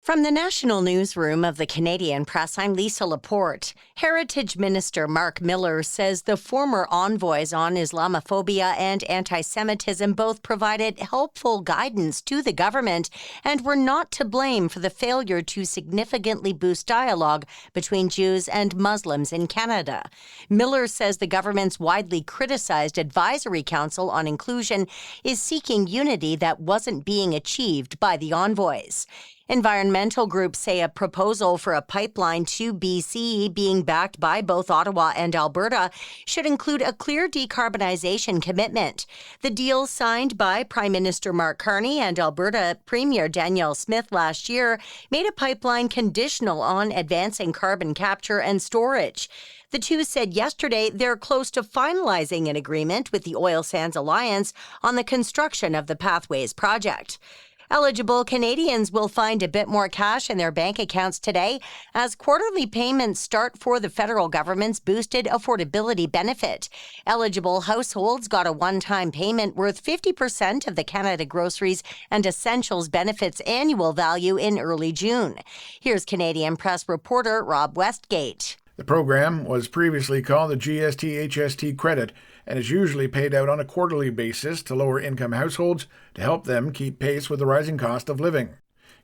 From the National Newsroom of the Canadian Press, I'm Lisa Laporte. Heritage Minister Mark Miller says the former envoys on Islamophobia and anti-Semitism both provided helpful guidance to the government and were not to blame for the failure to significantly boost dialogue between Jews and Muslims in Canada. Miller says the government's widely criticized Advisory Council on Inclusion is seeking unity that wasn't being achieved by the envoys. Environmental groups say a proposal for a pipeline to BC being backed by both Ottawa and Alberta should include a clear decarbonization commitment. The deal signed by Prime Minister Mark Carney and Alberta Premier Danielle Smith last year made a pipeline conditional on advancing carbon capture and storage. The two said yesterday they're close to finalizing an agreement with the Oil Sands Alliance on the construction of the Pathways project. Eligible Canadians will find a bit more cash in their bank accounts today as quarterly payments start for the federal government's boosted affordability benefit. Eligible households got a one-time payment worth 50% of the Canada Groceries and Essentials benefits annual value in early June. Here's Canadian Press reporter Rob Westgate. The program was previously called the GST-HST credit and is usually paid out on a quarterly basis to lower-income households to help them keep pace with the rising cost of living.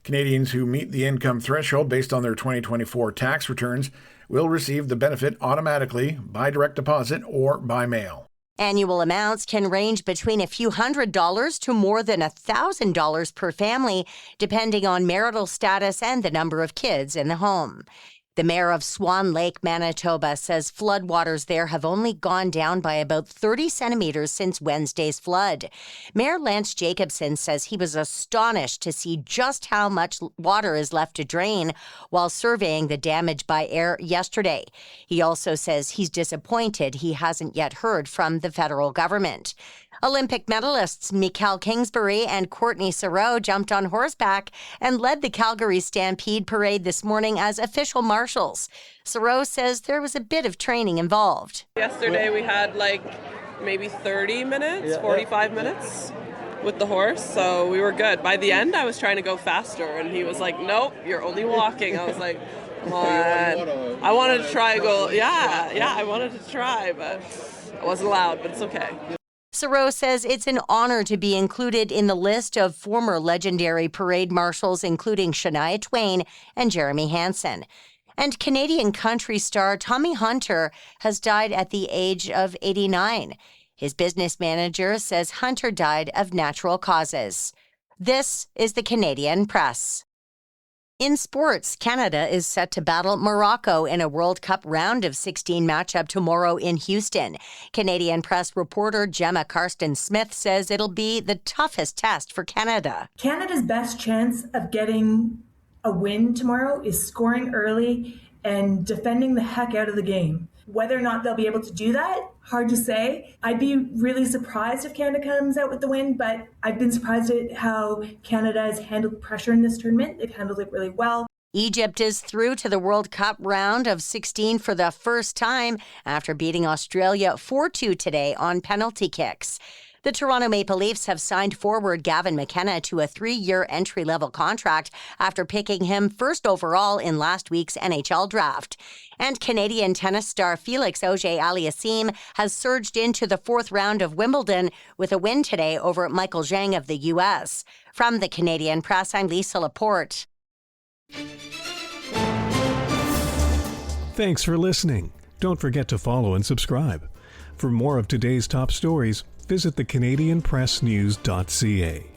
Canadians who meet the income threshold based on their 2024 tax returns will receive the benefit automatically by direct deposit or by mail. Annual amounts can range between a few $100s to more than $1,000 per family, depending on marital status and the number of kids in the home. The mayor of Swan Lake, Manitoba, says floodwaters there have only gone down by about 30 centimeters since Wednesday's flood. Mayor Lance Jacobson says he was astonished to see just how much water is left to drain while surveying the damage by air yesterday. He also says he's disappointed he hasn't yet heard from the federal government. Olympic medalists Mikhail Kingsbury and Courtney Saroux jumped on horseback and led the Calgary Stampede Parade this morning as official marshals. Saroux says there was a bit of training involved. Yesterday we had maybe 30 minutes, 45 minutes with the horse, so we were good. By the end, I was trying to go faster, and he was like, nope, you're only walking. I was like, come on. I wanted to try I wanted to try, but I wasn't allowed, but it's okay. Saroux says it's an honor to be included in the list of former legendary parade marshals, including Shania Twain and Jeremy Hansen. And Canadian country star Tommy Hunter has died at the age of 89. His business manager says Hunter died of natural causes. This is the Canadian Press. In sports, Canada is set to battle Morocco in a World Cup round of 16 matchup tomorrow in Houston. Canadian Press reporter Gemma Karsten-Smith says it'll be the toughest test for Canada. Canada's best chance of getting a win tomorrow is scoring early and defending the heck out of the game. Whether or not they'll be able to do that, hard to say. I'd be really surprised if Canada comes out with the win, but I've been surprised at how Canada has handled pressure in this tournament. They've handled it really well. Egypt is through to the World Cup round of 16 for the first time after beating Australia 4-2 today on penalty kicks. The Toronto Maple Leafs have signed forward Gavin McKenna to a 3-year entry-level contract after picking him first overall in last week's NHL draft. And Canadian tennis star Felix Auger-Aliassime has surged into the fourth round of Wimbledon with a win today over Michael Zhang of the U.S. From the Canadian Press, I'm Lisa Laporte. Thanks for listening. Don't forget to follow and subscribe. For more of today's top stories, visit thecanadianpressnews.ca.